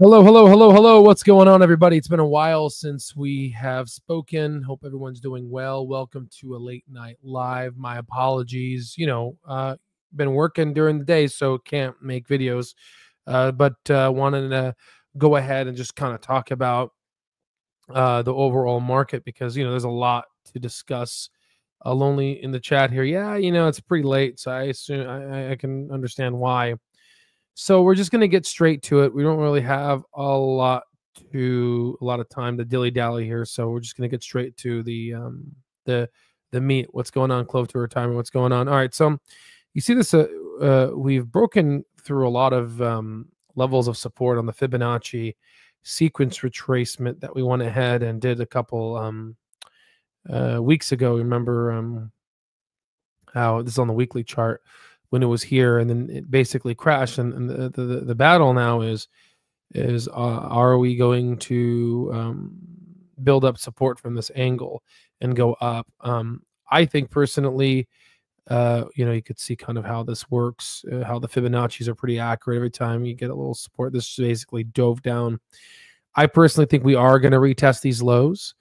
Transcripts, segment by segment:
Hello, hello, hello, hello. What's going on, everybody? It's been a while since we have spoken. Hope everyone's doing well. Welcome to a late night live. My apologies. Been working during the day, so can't make videos. But wanted to go ahead and just kind of talk about the overall market because there's a lot to discuss. Lonely in the chat here. Yeah, it's pretty late, so I assume I can understand why. So we're just going to get straight to it. We don't really have a lot of time to dilly dally here, so we're just going to get straight to the meat. What's going on, Clove to retirement? What's going on? All right, so you see this. We've broken through a lot of levels of support on the Fibonacci sequence retracement that we went ahead and did a couple weeks ago. Remember how this is on the weekly chart when it was here, and then it basically crashed. And the battle now is are we going to build up support from this angle and go up? I think personally, you could see kind of how this works, how the Fibonacci's are pretty accurate every time you get a little support. This basically dove down. I personally think we are going to retest these lows,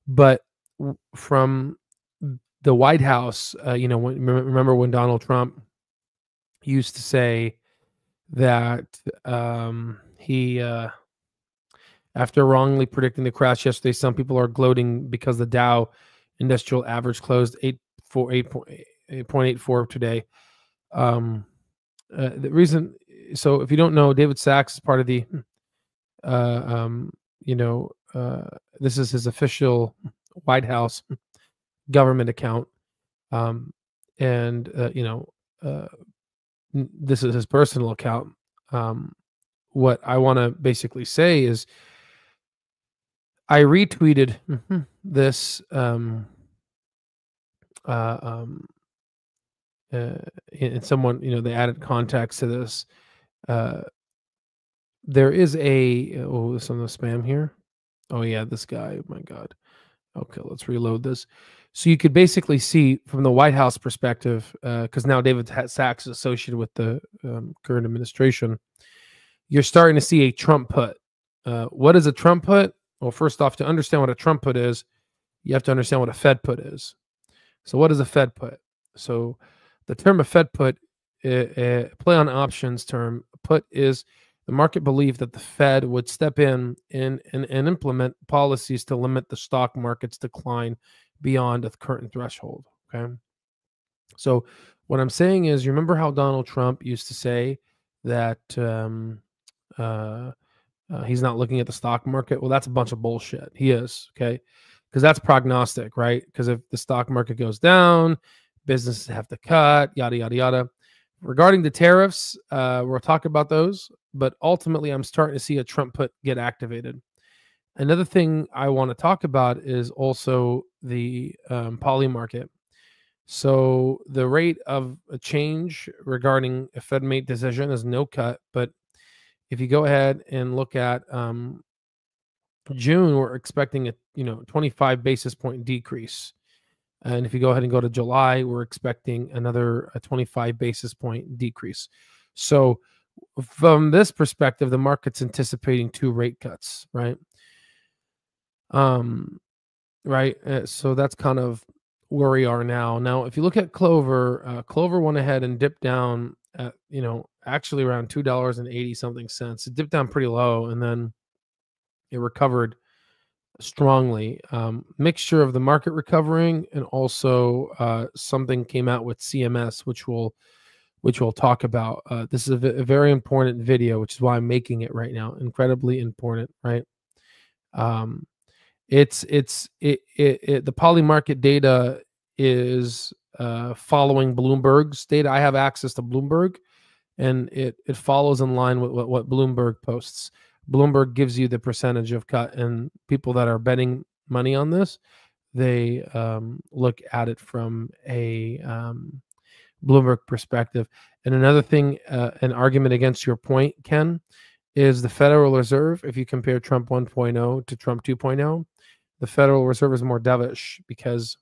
but from the White House, remember when Donald Trump used to say that he, after wrongly predicting the crash yesterday, some people are gloating because the Dow Industrial Average closed 8.84 today. The reason, so if you don't know, David Sachs is part of the, this is his official White House government account, this is his personal account. What I want to basically say is I retweeted this and someone, they added context to this. There is some of the spam here. Oh yeah, this guy, oh my God. Okay, let's reload this. So you could basically see from the White House perspective, because now David Sachs is associated with the current administration, you're starting to see a Trump put. What is a Trump put? Well, first off, to understand what a Trump put is, you have to understand what a Fed put is. So what is a Fed put? So the term a Fed put, play on options term, put is the market believed that the Fed would step in and implement policies to limit the stock market's decline beyond the current threshold. Okay. So what I'm saying is, you remember how Donald Trump used to say that he's not looking at the stock market? Well, that's a bunch of bullshit. He is. Okay. Because that's prognostic, right? Because if the stock market goes down, businesses have to cut, yada, yada, yada. Regarding the tariffs, we'll talk about those, but ultimately I'm starting to see a Trump put get activated. Another thing I want to talk about is also the poly market. So the rate of a change regarding a Fed made decision is no cut, but if you go ahead and look at June, we're expecting a 25 basis point decrease. And if you go ahead and go to July, we're expecting another 25 basis point decrease. So from this perspective, the market's anticipating 2 rate cuts, right? So that's kind of where we are now. Now, if you look at Clover, Clover went ahead and dipped down at, actually around $2.80 something cents. It dipped down pretty low, and then it recovered strongly. Mixture of the market recovering and also something came out with CMS, which we'll talk about. This is a very important video, which is why I'm making it right now. Incredibly important, right? The poly market data is following Bloomberg's data. I have access to Bloomberg, and it follows in line with what Bloomberg posts. Bloomberg gives you the percentage of cut, and people that are betting money on this, they look at it from a Bloomberg perspective. And another thing, an argument against your point, Ken, is the Federal Reserve. If you compare Trump 1.0 to Trump 2.0, the Federal Reserve is more dovish because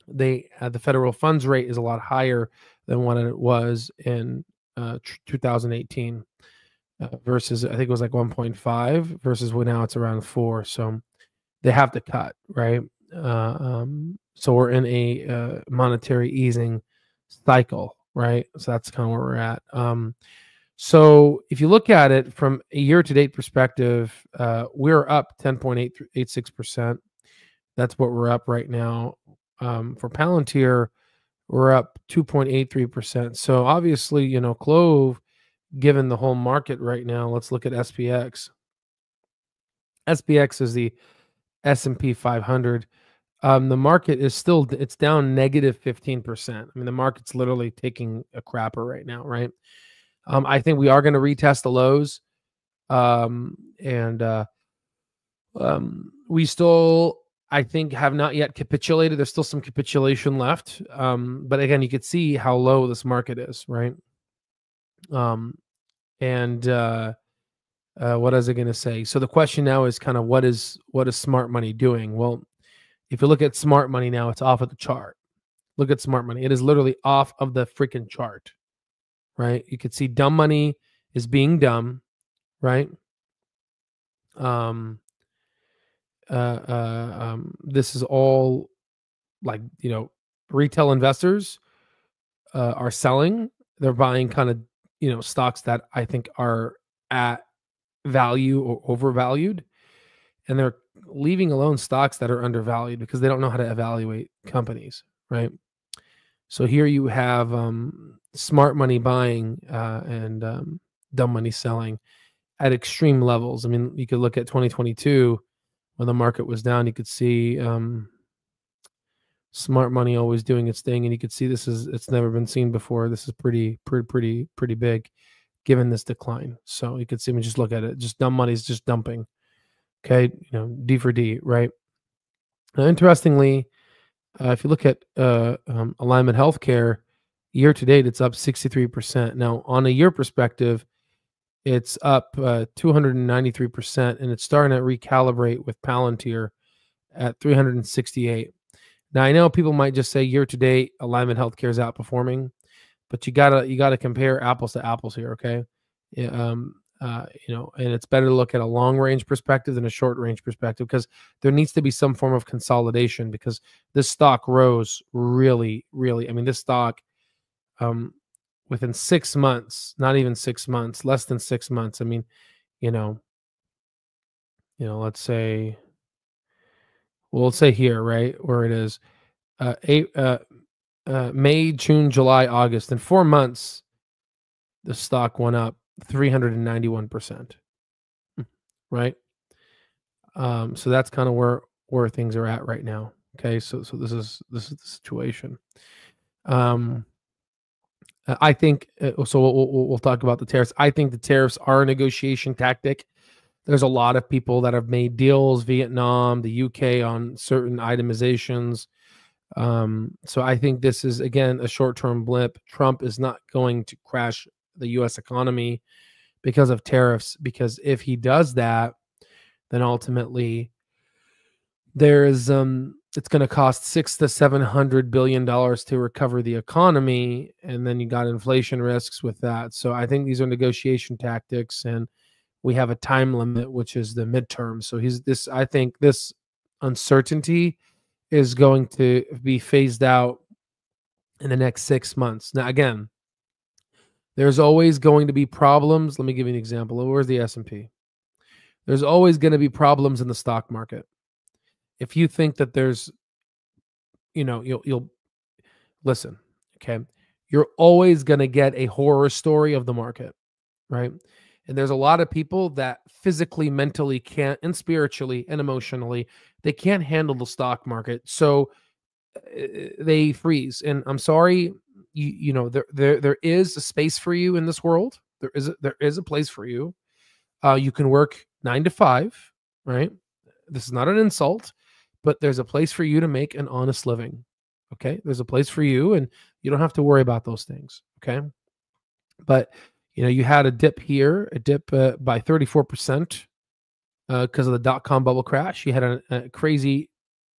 the federal funds rate is a lot higher than what it was in 2018. versus I think it was like 1.5 versus when now it's around 4. So they have to cut, right? So we're in a monetary easing cycle, right? So that's kind of where we're at. So if you look at it from a year-to-date perspective, we're up 10.86%. That's what we're up right now. For Palantir, we're up 2.83%. So obviously, CLOV, given the whole market right now, let's look at SPX. SPX is the S&P 500. The market is still, it's down negative 15%. I mean, the market's literally taking a crapper right now, right? I think we are going to retest the lows. We still, I think, have not yet capitulated. There's still some capitulation left. But again, you could see how low this market is, right? What is it going to say? So the question now is kind of what is smart money doing? Well, if you look at smart money now, it's off of the chart. Look at smart money. It is literally off of the freaking chart, right? You could see dumb money is being dumb, right? This is all like, retail investors are selling. They're buying kind of, stocks that I think are at value or overvalued. And they're leaving alone stocks that are undervalued because they don't know how to evaluate companies, right? So here you have smart money buying and dumb money selling at extreme levels. I mean, you could look at 2022 when the market was down. You could see smart money always doing its thing, and you could see it's never been seen before. This is pretty big, given this decline. So you could see, just look at it. Just dumb money is just dumping. Okay, D for D, right? Interestingly, if you look at Alignment Healthcare, year to date, it's up 63%. Now, on a year perspective, it's up 293%, and it's starting to recalibrate with Palantir at 368. Now, I know people might just say year to date, Alignment Healthcare is outperforming, but you gotta compare apples to apples here, okay? And it's better to look at a long range perspective than a short range perspective, because there needs to be some form of consolidation, because this stock rose really. I mean, this stock, within 6 months, not even 6 months, less than 6 months. I mean, let's say, let's say here, right where it is, May, June, July, August. In 4 months, the stock went up 391%. Right. So that's kind of where things are at right now. Okay. So this is the situation. I think, so we'll talk about the tariffs. I think the tariffs are a negotiation tactic. There's a lot of people that have made deals, Vietnam, the UK, on certain itemizations. So I think this is, again, a short-term blip. Trump is not going to crash the U.S. economy because of tariffs, because if he does that, then ultimately there's it's going to cost $600 to $700 billion to recover the economy, and then you got inflation risks with that. So I think these are negotiation tactics, and we have a time limit, which is the midterm. So I think this uncertainty is going to be phased out in the next 6 months. Now, again, there's always going to be problems. Let me give you an example. Where's the S&P? There's always going to be problems in the stock market. If you think that there's, you'll listen, okay? You're always going to get a horror story of the market, right? And there's a lot of people that physically, mentally can't, and spiritually and emotionally, they can't handle the stock market. So they freeze. And I'm sorry, there is a space for you in this world. There is a place for you. You can work 9 to 5, right? This is not an insult, but there's a place for you to make an honest living. Okay. There's a place for you, and you don't have to worry about those things. Okay. But, you had a dip here, by 34% because of the dot-com bubble crash. You had a crazy,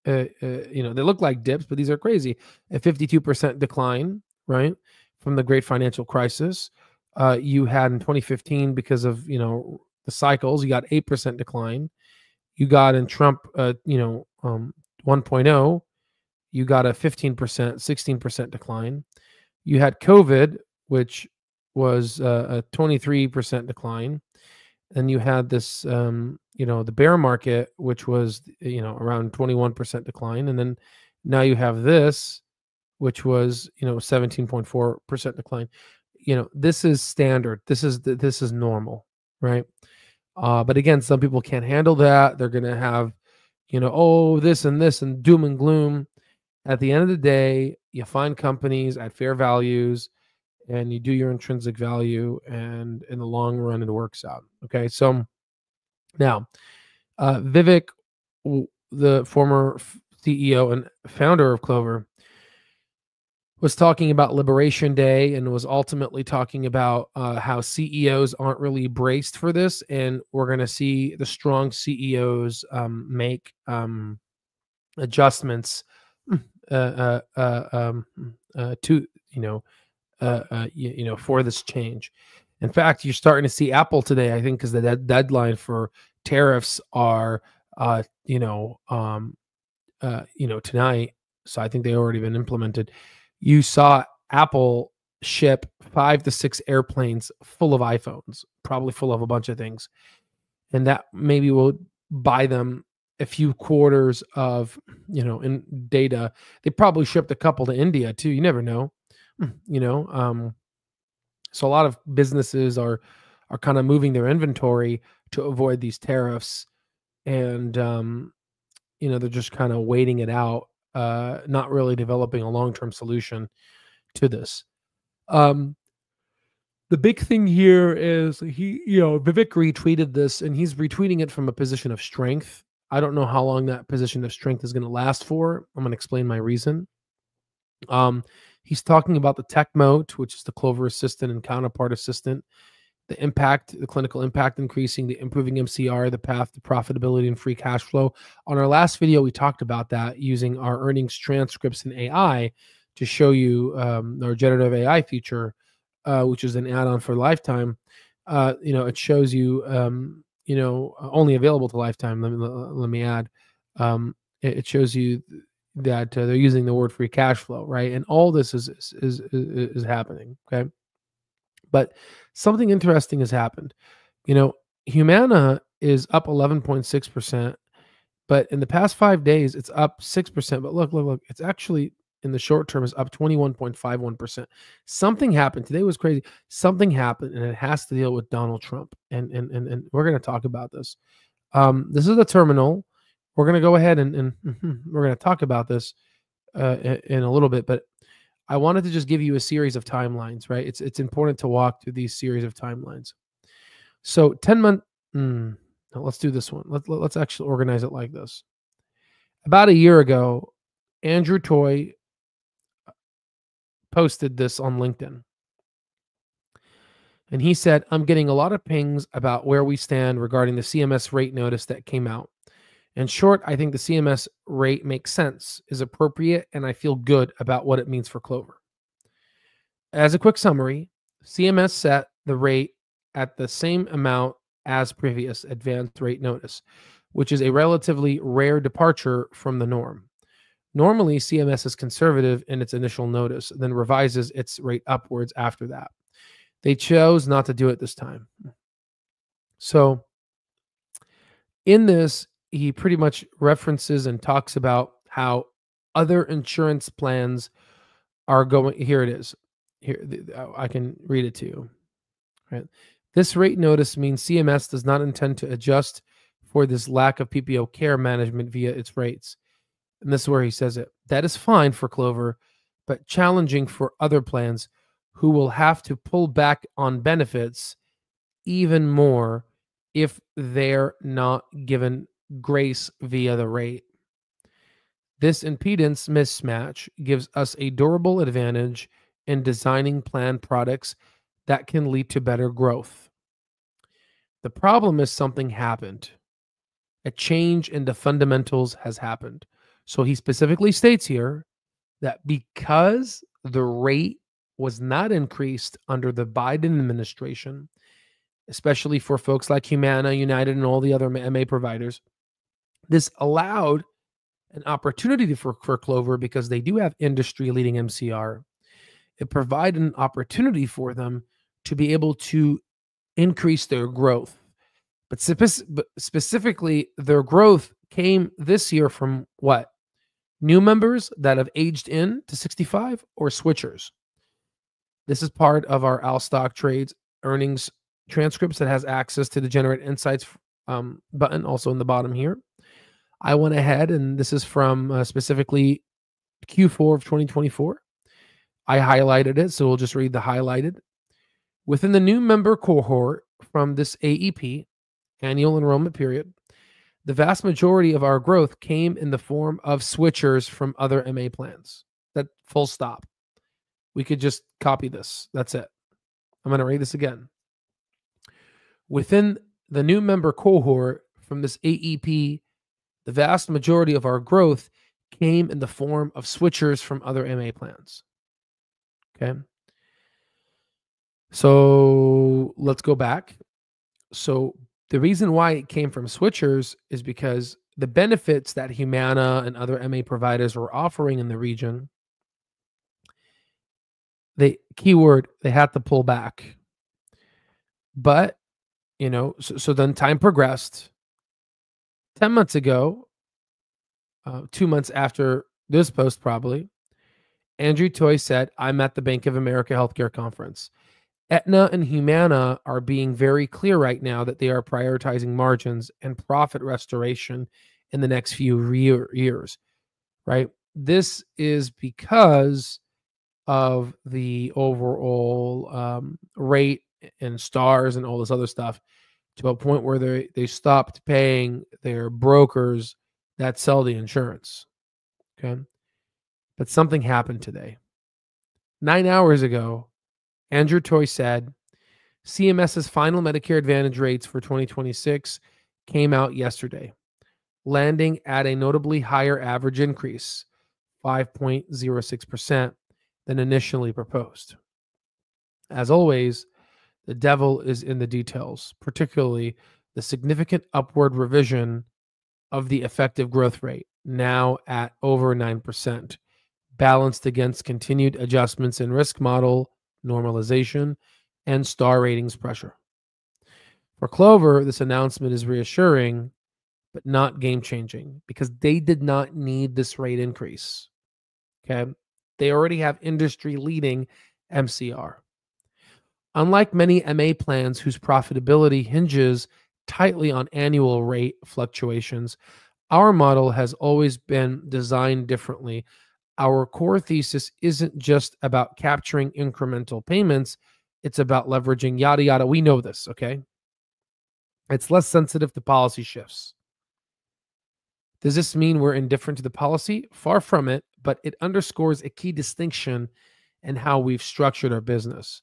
they look like dips, but these are crazy. A 52% decline, right, from the great financial crisis. You had in 2015, because of, the cycles, you got 8% decline. You got in Trump, 1.0, you got a 15%, 16% decline. You had COVID, which was a 23% decline. And you had this, the bear market, which was, around 21% decline. And then now you have this, which was, 17.4% decline. This is standard. This is normal, right? But again, some people can't handle that. They're going to have, this and doom and gloom. At the end of the day, you find companies at fair values and you do your intrinsic value, and in the long run, it works out. Okay. So now, Vivek, the former CEO and founder of Clover, was talking about Liberation Day and was ultimately talking about how CEOs aren't really braced for this. And we're going to see the strong CEOs make adjustments to, for this change. In fact, you're starting to see Apple today, I think, because the deadline for tariffs are, tonight. So I think they already been implemented. You saw Apple ship 5 to 6 airplanes full of iPhones, probably full of a bunch of things. And that maybe will buy them a few quarters of, in data. They probably shipped a couple to India too. You never know, so a lot of businesses are kind of moving their inventory to avoid these tariffs. And, they're just kind of waiting it out, not really developing a long-term solution to this. The big thing here is Vivek retweeted this, and he's retweeting it from a position of strength. I don't know how long that position of strength is going to last for. I'm going to explain my reason. He's talking about the tech moat, which is the Clover Assistant and Counterpart Assistant, the impact, the clinical impact increasing, the improving MCR, the path to profitability and free cash flow. On our last video, we talked about that using our earnings transcripts in AI to show you our generative AI feature, which is an add-on for Lifetime. It shows you, only available to Lifetime. Let me add. It shows you that they're using the word free cash flow, right? And all this is happening, okay? But something interesting has happened. Humana is up 11.6%, but in the past 5 days, it's up 6%. But look, it's actually in the short term is up 21.51%. Something happened. Today was crazy. Something happened, and it has to deal with Donald Trump. And we're going to talk about this. This is the terminal. We're going to go ahead and we're going to talk about this in a little bit, but I wanted to just give you a series of timelines, right? It's important to walk through these series of timelines. So 10-month, let's do this one. Let's actually organize it like this. About a year ago, Andrew Toy posted this on LinkedIn. And he said, I'm getting a lot of pings about where we stand regarding the CMS rate notice that came out. In short, I think the CMS rate makes sense, is appropriate, and I feel good about what it means for Clover. As a quick summary, CMS set the rate at the same amount as previous advanced rate notice, which is a relatively rare departure from the norm. Normally, CMS is conservative in its initial notice, then revises its rate upwards after that. They chose not to do it this time. So in this, he pretty much references and talks about how other insurance plans are going. Here it is. Here, I can read it to you. Right. This rate notice means CMS does not intend to adjust for this lack of PPO care management via its rates. And this is where he says it. That is fine for Clover, but challenging for other plans who will have to pull back on benefits even more if they're not given grace via the rate. This impedance mismatch gives us a durable advantage in designing plan products that can lead to better growth. The problem is something happened. A change in the fundamentals has happened. So he specifically states here that because the rate was not increased under the Biden administration, especially for folks like Humana, United, and all the other MA providers. This allowed an opportunity for Clover, because they do have industry-leading MCR. It provided an opportunity for them to be able to increase their growth. But specifically, their growth came this year from what? New members that have aged in to 65 or switchers. This is part of our Al Stock Trades earnings transcripts that has access to the Generate Insights button, also in the bottom here. I went ahead, and this is from specifically Q4 of 2024. I highlighted it, so we'll just read the highlighted. Within the new member cohort from this AEP, annual enrollment period, the vast majority of our growth came in the form of switchers from other MA plans. That full stop. We could just copy this. That's it. I'm going to read this again. Within the new member cohort from this AEP, the vast majority of our growth came in the form of switchers from other MA plans. Okay. So let's go back. So the reason why it came from switchers is because the benefits that Humana and other MA providers were offering in the region, they had to pull back. But, so then time progressed. 10 months ago, 2 months after this post probably, Andrew Toy said, I'm at the Bank of America Healthcare Conference. Aetna and Humana are being very clear right now that they are prioritizing margins and profit restoration in the next few years, right? This is because of the overall rate and stars and all this other stuff, to a point where they stopped paying their brokers that sell the insurance. Okay. But something happened today. 9 hours ago, Andrew Toy said CMS's final Medicare Advantage rates for 2026 came out yesterday, landing at a notably higher average increase, 5.06%, than initially proposed. As always, the devil is in the details, particularly the significant upward revision of the effective growth rate, now at over 9%, balanced against continued adjustments in risk model normalization and star ratings pressure. For Clover, this announcement is reassuring, but not game-changing, because they did not need this rate increase. Okay? They already have industry-leading MCR. Unlike many MA plans whose profitability hinges tightly on annual rate fluctuations, our model has always been designed differently. Our core thesis isn't just about capturing incremental payments. It's about leveraging yada, yada. We know this, okay? It's less sensitive to policy shifts. Does this mean we're indifferent to the policy? Far from it, but it underscores a key distinction in how we've structured our business.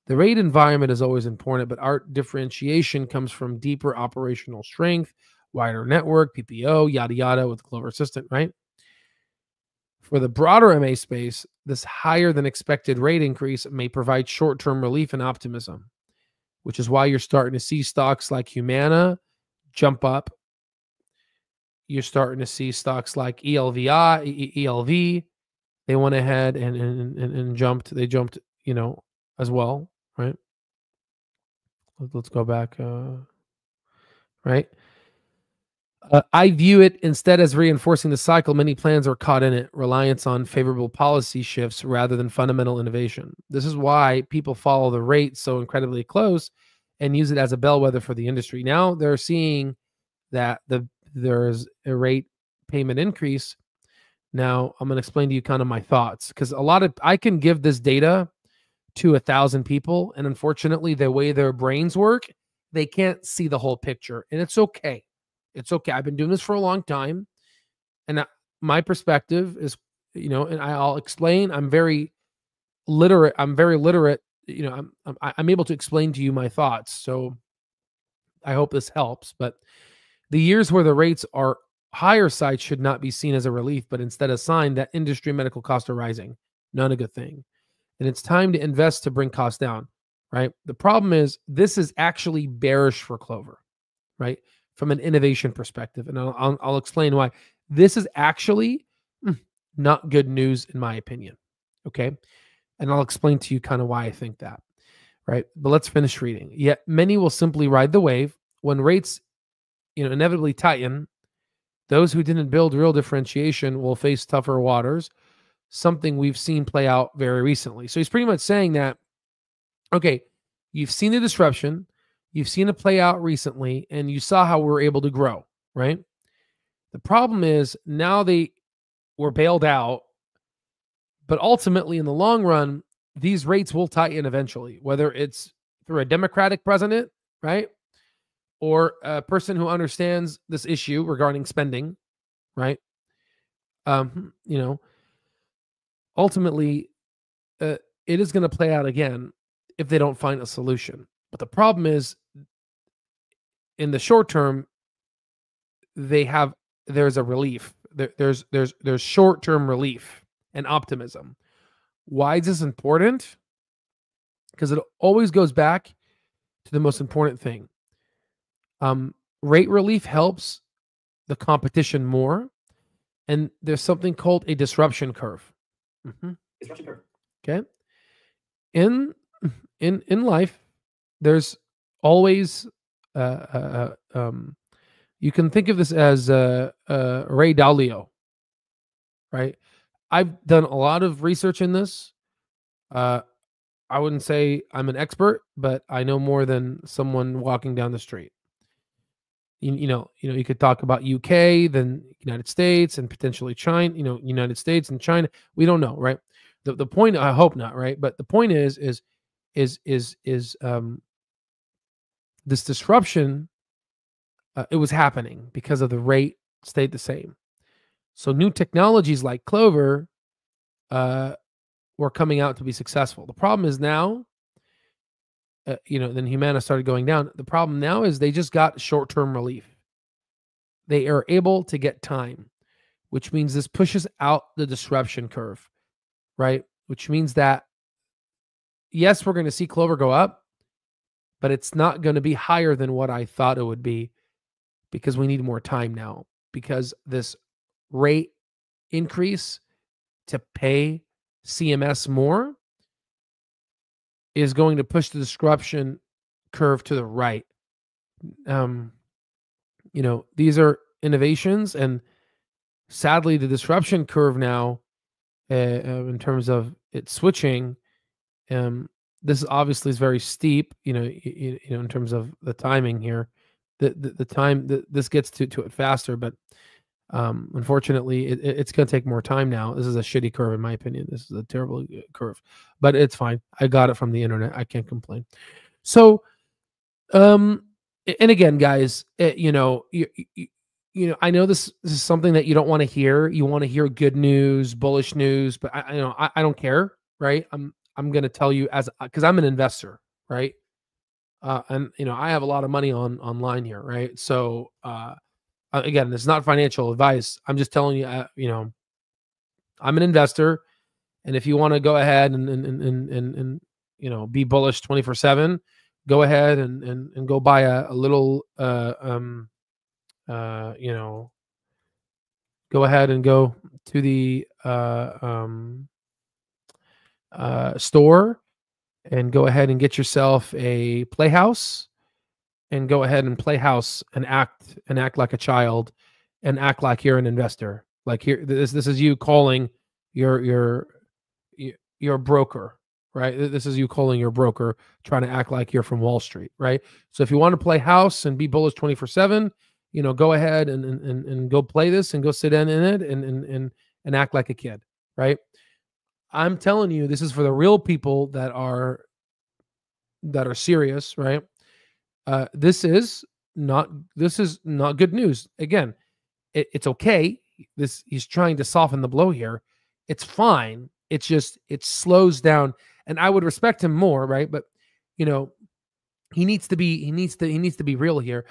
The rate environment is always important, but our differentiation comes from deeper operational strength, wider network, PPO, yada, yada, with Clover Assistant, right? For the broader MA space, this higher than expected rate increase may provide short-term relief and optimism, which is why you're starting to see stocks like Humana jump up. You're starting to see stocks like ELV. They went ahead and jumped. They jumped, as well, right? Let's go back, right? I view it instead as reinforcing the cycle. Many plans are caught in it, reliance on favorable policy shifts rather than fundamental innovation. This is why people follow the rate so incredibly close and use it as a bellwether for the industry. Now they're seeing that there's a rate payment increase. Now I'm going to explain to you kind of my thoughts, because I can give this data to 1,000 people, and unfortunately, the way their brains work, they can't see the whole picture, and it's okay. It's okay. I've been doing this for a long time, and my perspective is, and I'll explain. I'm very literate. I'm able to explain to you my thoughts. So I hope this helps. But the years where the rates are higher side should not be seen as a relief, but instead a sign that industry medical costs are rising. Not a good thing. and it's time to invest to bring costs down, right? The problem is this is actually bearish for Clover, right? From an innovation perspective. And I'll explain why. This is actually not good news in my opinion, okay? And I'll explain to you kind of why I think that, right? But let's finish reading. Yet many will simply ride the wave. When rates, inevitably tighten, those who didn't build real differentiation will face tougher waters, something we've seen play out very recently. So he's pretty much saying that, okay, you've seen the disruption, you've seen it play out recently, and you saw how we were able to grow, right? The problem is now they were bailed out, but ultimately in the long run, these rates will tighten eventually, whether it's through a Democratic president, right? Or a person who understands this issue regarding spending, right? Ultimately, it is going to play out again if they don't find a solution. But the problem is, in the short term, there's a relief. There's short-term relief and optimism. Why is this important? Because it always goes back to the most important thing. Rate relief helps the competition more, and there's something called a disruption curve. Disruption curve. Okay. In life, there's always you can think of this as Ray Dalio, right? I've done a lot of research in this. I wouldn't say I'm an expert, but I know more than someone walking down the street. You could talk about UK, then United States, and potentially China. United States and China. We don't know, right? The point, I hope not, right? But the point is this disruption. It was happening because of the rate stayed the same. So new technologies like Clover were coming out to be successful. The problem is now, then Humana started going down. The problem now is they just got short-term relief. They are able to get time, which means this pushes out the disruption curve, right? Which means that, yes, we're going to see Clover go up, but it's not going to be higher than what I thought it would be because we need more time now, because this rate increase to pay CMS more is going to push the disruption curve to the right. These are innovations, and sadly, the disruption curve now, in terms of it switching, this obviously is very steep. In terms of the timing here, the time that this gets to it faster, but unfortunately, it's going to take more time now. This is a shitty curve, in my opinion. This is a terrible curve, but it's fine. I got it from the internet. I can't complain. So, and again, guys, I know this is something that you don't want to hear. You want to hear good news, bullish news, but I don't care, right? I'm going to tell you because I'm an investor, right? And I have a lot of money online here, right? So, again, this is not financial advice. I'm just telling you, I'm an investor, and if you want to go ahead and be bullish 24/7, go ahead and go buy a little go ahead and go to the store and go ahead and get yourself a playhouse. And go ahead and play house and act like a child and act like you're an investor. Like here, this is you calling your broker, right? This is you calling your broker, trying to act like you're from Wall Street, right? So if you want to play house and be bullish 24/7, go ahead and go play this and go sit in it and act like a kid, right? I'm telling you, this is for the real people that are serious, right? This is not good news. Again, it's okay. He's trying to soften the blow here. It's fine. It's just it slows down, and I would respect him more, right? But he needs to be real here.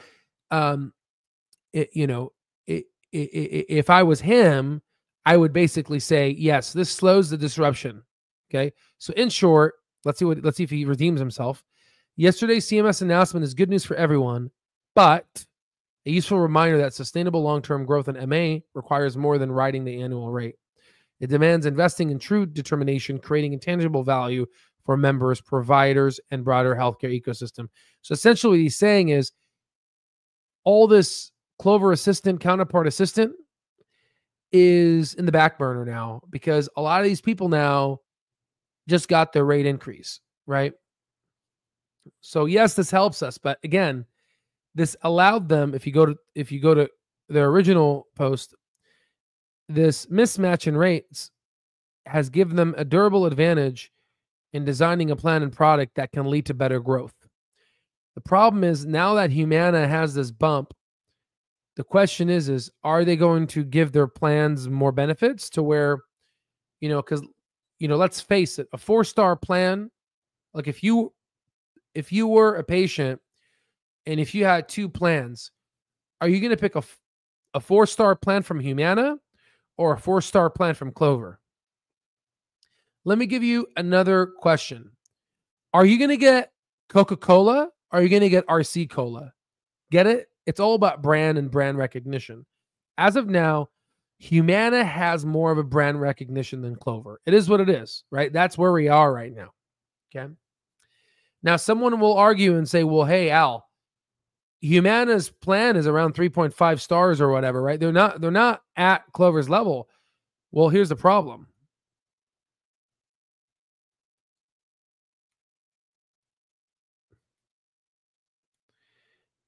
If I was him, I would basically say, yes, this slows the disruption, Okay. So in short, let's see if he redeems himself. Yesterday's CMS announcement is good news for everyone, but a useful reminder that sustainable long-term growth in MA requires more than riding the annual rate. It demands investing in true determination, creating intangible value for members, providers, and broader healthcare ecosystem. So essentially what he's saying is all this Clover Assistant, Counterpart Assistant is in the back burner now because a lot of these people now just got their rate increase, right? So yes, this helps us, but again, this allowed them, if you go to their original post, this mismatch in rates has given them a durable advantage in designing a plan and product that can lead to better growth. The problem is now that Humana has this bump, the question is are they going to give their plans more benefits to where, because, let's face it, a 4-star plan, like if you were a patient and if you had 2 plans, are you going to pick a 4-star plan from Humana or a 4-star plan from Clover? Let me give you another question. Are you going to get Coca-Cola or are you going to get RC Cola? Get it? It's all about brand and brand recognition. As of now, Humana has more of a brand recognition than Clover. It is what it is, right? That's where we are right now. Okay. Now, someone will argue and say, well, hey, Al, Humana's plan is around 3.5 stars or whatever, right? They're not at Clover's level. Well, here's the problem.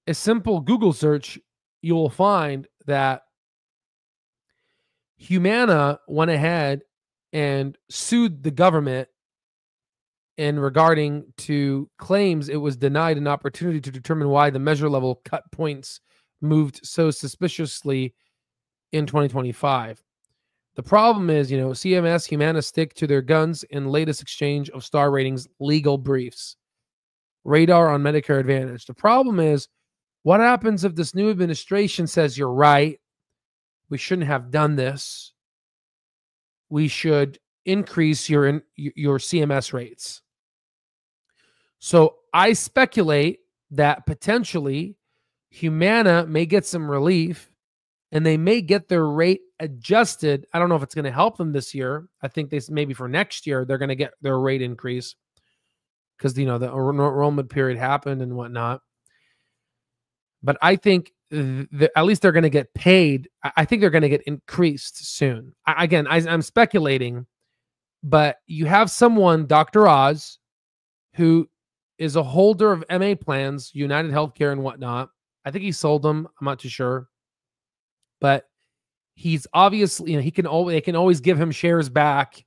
A simple Google search, you will find that Humana went ahead and sued the government in regarding to claims it was denied an opportunity to determine why the measure level cut points moved so suspiciously in 2025. The problem is, CMS, Humana stick to their guns in latest exchange of star ratings legal briefs. Radar on Medicare Advantage. The problem is, what happens if this new administration says you're right? We shouldn't have done this. We should increase your CMS rates. So I speculate that potentially Humana may get some relief and they may get their rate adjusted. I don't know if it's going to help them this year. I think maybe for next year, they're going to get their rate increase because, the enrollment period happened and whatnot. But I think at least they're going to get paid. I think they're going to get increased soon. I'm speculating, but you have someone, Dr. Oz, who is a holder of MA plans, United Healthcare and whatnot. I think he sold them. I'm not too sure. But he's obviously, they can always give him shares back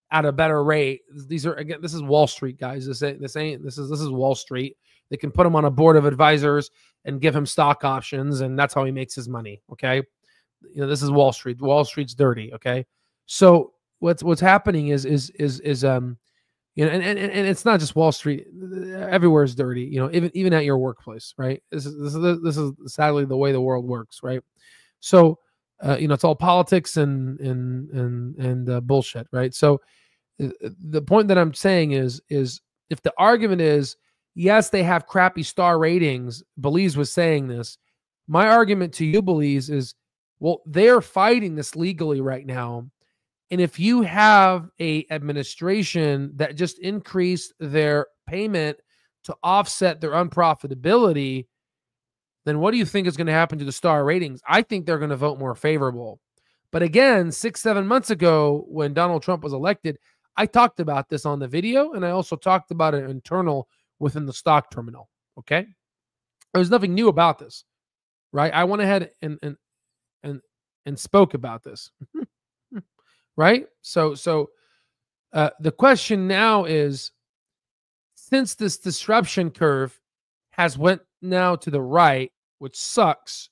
at a better rate. This is Wall Street, guys. This is Wall Street. They can put him on a board of advisors and give him stock options, and that's how he makes his money. Okay, this is Wall Street. Wall Street's dirty. Okay, so what's happening is and it's not just Wall Street. Everywhere is dirty. Even at your workplace, right? This is sadly the way the world works, right? So it's all politics and bullshit, right? So the point that I'm saying is if the argument is, yes, they have crappy star ratings, Belize was saying this. My argument to you, Belize, is, well, they're fighting this legally right now. And if you have a administration that just increased their payment to offset their unprofitability, then what do you think is going to happen to the star ratings? I think they're going to vote more favorable. But again, 6-7 months ago, when Donald Trump was elected, I talked about this on the video, and I also talked about it internal within the stock terminal. Okay, there's nothing new about this, right? I went ahead and spoke about this, right? So the question now is, since this disruption curve has went now to the right, which sucks,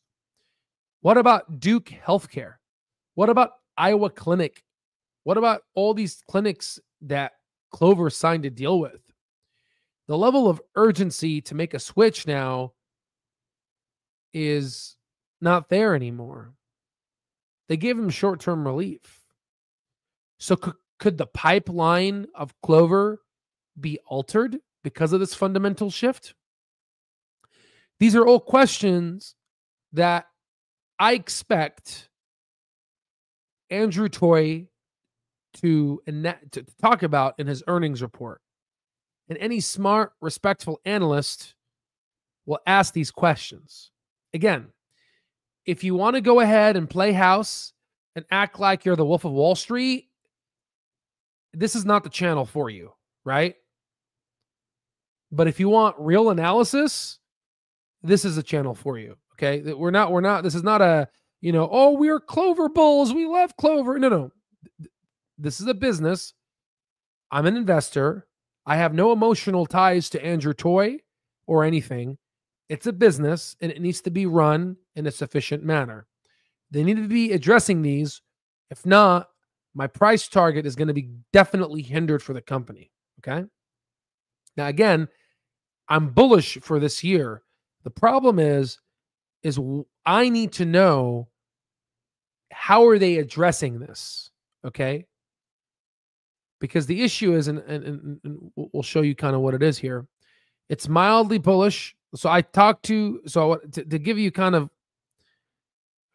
what about Duke Healthcare? What about Iowa Clinic? What about all these clinics that Clover signed a deal with? The level of urgency to make a switch now is not there anymore. They gave them short-term relief. So Could the pipeline of Clover be altered because of this fundamental shift? These are all questions that I expect Andrew Toy to talk about in his earnings report. And any smart, respectful analyst will ask these questions. Again, if you want to go ahead and play house and act like you're the Wolf of Wall Street, this is not the channel for you, right? But if you want real analysis, this is a channel for you, okay? This is not a, oh, we're Clover bulls, we love Clover. No. This is a business. I'm an investor. I have no emotional ties to Andrew Toy or anything. It's a business, and it needs to be run in a sufficient manner. They need to be addressing these. If not, my price target is going to be definitely hindered for the company, okay? Now, again, I'm bullish for this year. The problem is I need to know, how are they addressing this, okay? Because the issue is, and we'll show you kind of what it is here. It's mildly bullish. So to give you kind of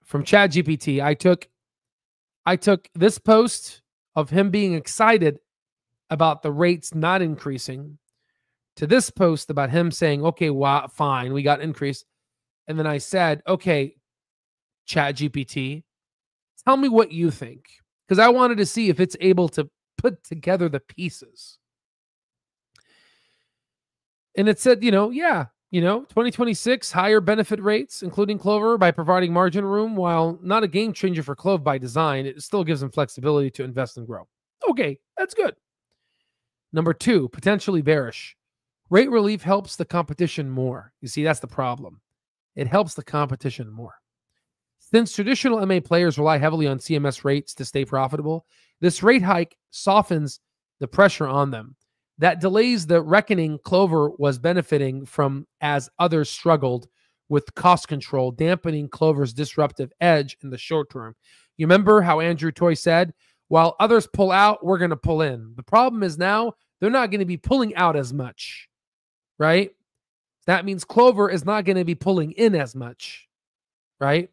from ChatGPT, I took this post of him being excited about the rates not increasing to this post about him saying, okay, well, fine, we got increased. And then I said, okay, ChatGPT, tell me what you think. Because I wanted to see if it's able to put together the pieces. And it said, 2026 higher benefit rates, including Clover, by providing margin room. While not a game changer for Clove by design, it still gives them flexibility to invest and grow. Okay, that's good. Number 2, potentially bearish. Rate relief helps the competition more. You see, that's the problem. It helps the competition more. Since traditional MA players rely heavily on CMS rates to stay profitable, this rate hike softens the pressure on them. That delays the reckoning Clover was benefiting from as others struggled with cost control, dampening Clover's disruptive edge in the short term. You remember how Andrew Toy said, while others pull out, we're going to pull in. The problem is now they're not going to be pulling out as much, right? That means Clover is not going to be pulling in as much, right?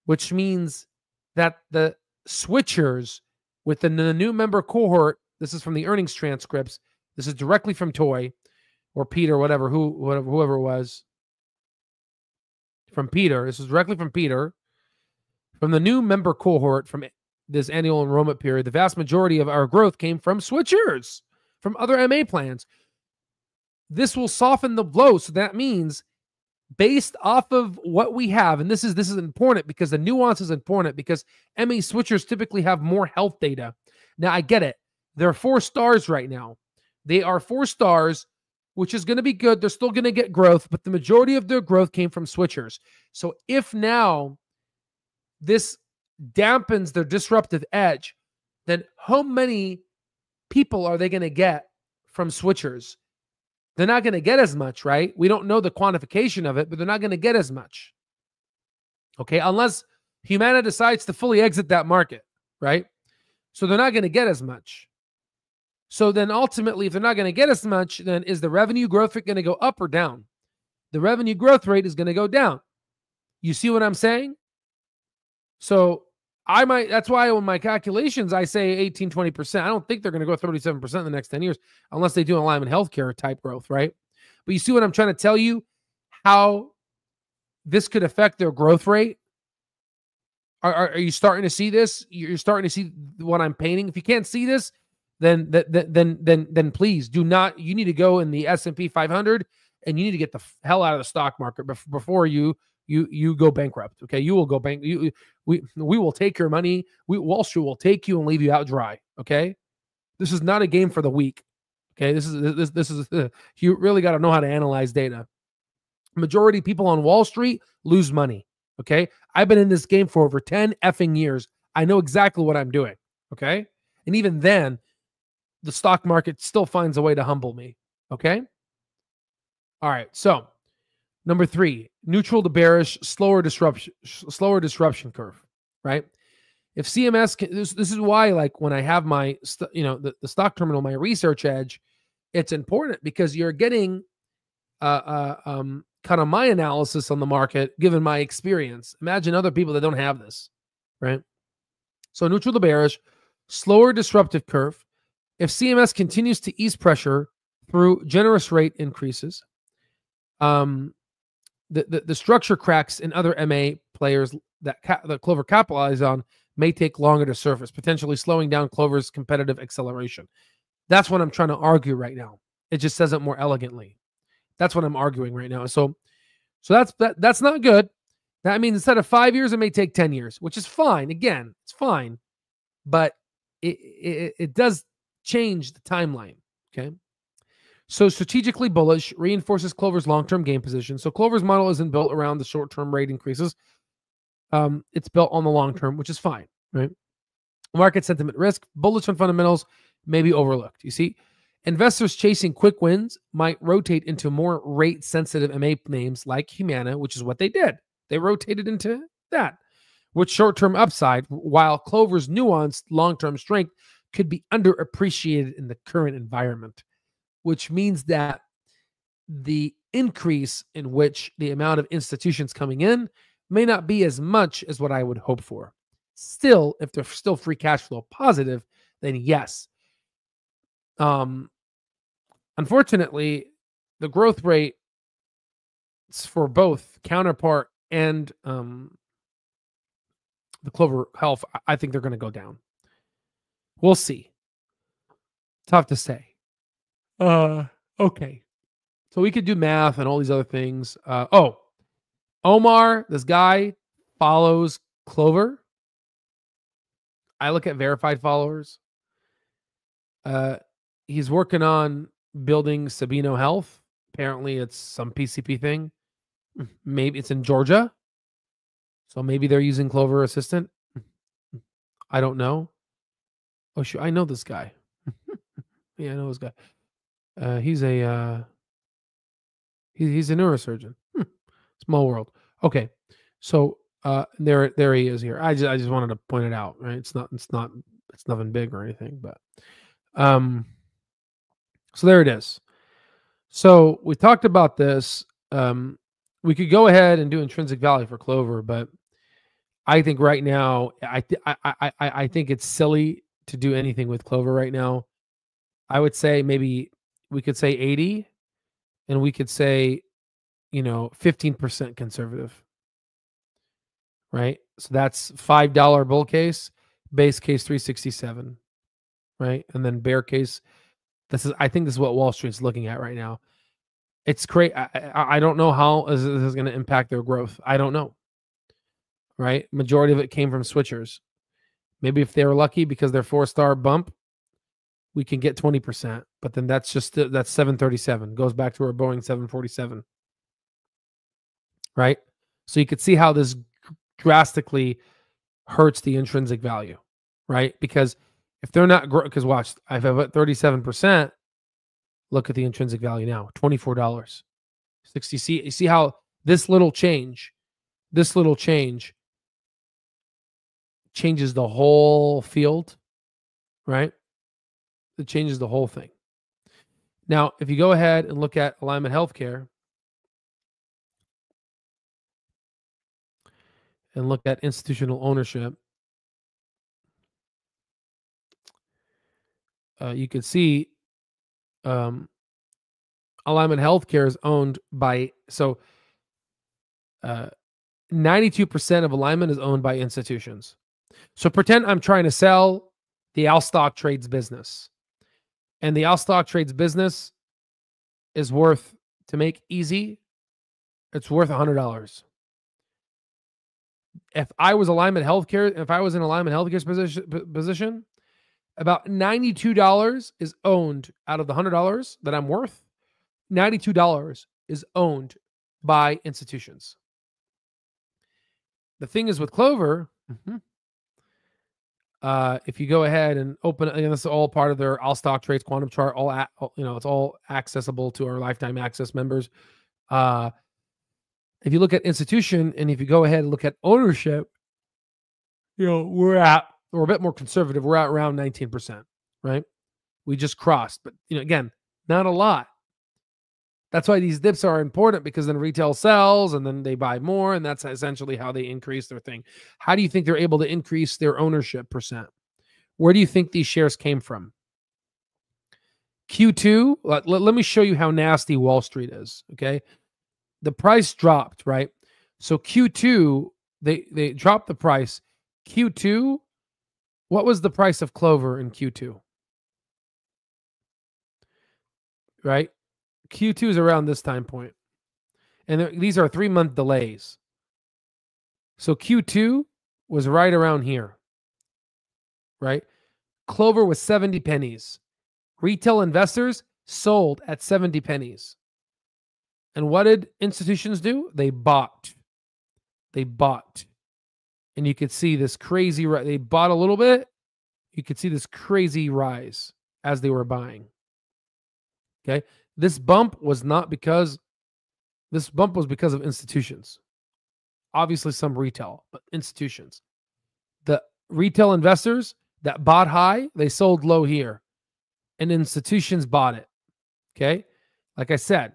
Which means that the switchers within the new member cohort, this is from the earnings transcripts, this is directly from Toy or Peter, whoever it was. From Peter. This is directly from Peter. From the new member cohort from this annual enrollment period, the vast majority of our growth came from switchers, from other MA plans. This will soften the blow. So that means based off of what we have, and this is important because the nuance is important because MA switchers typically have more health data. Now, I get it. They're 4 stars right now. They are 4 stars, which is going to be good. They're still going to get growth, but the majority of their growth came from switchers. So if now this dampens their disruptive edge, then how many people are they going to get from switchers? They're not going to get as much, right? We don't know the quantification of it, but they're not going to get as much. Okay, unless Humana decides to fully exit that market, right? So they're not going to get as much. So then ultimately, if they're not going to get as much, then is the revenue growth rate going to go up or down? The revenue growth rate is going to go down. You see what I'm saying? So that's why in my calculations, I say 18-20%. I don't think they're going to go 37% in the next 10 years unless they do alignment healthcare type growth, right? But you see what I'm trying to tell you? How this could affect their growth rate? Are you starting to see this? You're starting to see what I'm painting. If you can't see this, then please do not. You need to go in the S&P 500 and you need to get the hell out of the stock market before you go bankrupt. Okay, you will go we will take your money. Wall Street will take you and leave you out dry. Okay, this is not a game for the weak. Okay, this is you really got to know how to analyze data. Majority of people on Wall Street lose money. Okay, I've been in this game for over 10 effing years. I know exactly what I'm doing. Okay, and even then, the stock market still finds a way to humble me. Okay, all right. So number 3, neutral to bearish, slower disruption curve. Right. If CMS can, this is why, like, when I have my the stock terminal, my research edge, it's important because you're getting kind of my analysis on the market given my experience. Imagine other people that don't have this, right? So neutral to bearish, slower disruptive curve. If CMS continues to ease pressure through generous rate increases, the structure cracks in other MA players that Clover capitalize on may take longer to surface, potentially slowing down Clover's competitive acceleration. That's what I'm trying to argue right now. It just says it more elegantly. That's what I'm arguing right now. So that's not good. That means instead of 5 years, it may take 10 years, which is fine. Again, it's fine, but it does change the timeline. Okay. So strategically bullish reinforces Clover's long-term game position. So Clover's model isn't built around the short-term rate increases. It's built on the long-term, which is fine, right? Market sentiment risk, bullish on fundamentals may be overlooked. You see, investors chasing quick wins might rotate into more rate-sensitive MA names like Humana, which is what they did. They rotated into that with short-term upside, while Clover's nuanced long-term strength could be underappreciated in the current environment, which means that the increase in which the amount of institutions coming in may not be as much as what I would hope for. Still, if they're still free cash flow positive, then yes. Unfortunately, the growth rate for both Counterpart and the Clover Health, I think they're going to go down. We'll see. Tough to say. Okay. So we could do math and all these other things. Omar, this guy, follows Clover. I look at verified followers. He's working on building Sabino Health. Apparently, it's some PCP thing. Maybe it's in Georgia. So maybe they're using Clover Assistant. I don't know. Oh, shoot. I know this guy. Yeah, I know this guy. He's a neurosurgeon. Small world. Okay. So there he is here. I just wanted to point it out, right? It's nothing big or anything, but so there it is. So we talked about this. We could go ahead and do intrinsic value for Clover, but I think right now, I think it's silly to do anything with Clover right now. I would say maybe we could say 80, and we could say 15% conservative, right? So that's $5 bull case, base case 367, right? And then bear case. I think this is what Wall Street's looking at right now. It's crazy. I don't know how this is going to impact their growth. I don't know, right? Majority of it came from switchers. Maybe if they were lucky because their 4-star bump, we can get 20%, but then that's 737. Goes back to our Boeing 747. Right? So you could see how this drastically hurts the intrinsic value, right? Because if they're not, because watch, I've at 37%, look at the intrinsic value now, $24. You see how this little change changes the whole field, right? It changes the whole thing. Now, if you go ahead and look at Alignment Healthcare, and look at institutional ownership, you can see Alignment Healthcare is owned by, 92% of Alignment is owned by institutions. So pretend I'm trying to sell the Al Stock Trades business. And the Al Stock Trades business is worth, to make easy, it's worth $100. If I was Alignment Healthcare, if I was in Alignment Healthcare's position, about $92 is owned out of the $100 that I'm worth. $92 is owned by institutions. The thing is with Clover, if you go ahead and open, and this is all part of their All Stock Trades quantum chart, it's all accessible to our lifetime access members. If you look at institution, and if you go ahead and look at ownership, we're a bit more conservative. We're at around 19%, right? We just crossed, but again, not a lot. That's why these dips are important, because then retail sells and then they buy more, and that's essentially how they increase their thing. How do you think they're able to increase their ownership percent? Where do you think these shares came from? Q2, let me show you how nasty Wall Street is, okay? The price dropped, right? So Q2, they dropped the price. Q2, what was the price of Clover in Q2? Right? Q2 is around this time point. And these are 3-month delays. So Q2 was right around here. Right? Clover was 70 pennies. Retail investors sold at 70 pennies. And what did institutions do? They bought. They bought. And you could see this crazy, they bought a little bit. You could see this crazy rise as they were buying. Okay. This bump was because of institutions. Obviously some retail, but institutions. The retail investors that bought high, they sold low here. And institutions bought it. Okay. Like I said,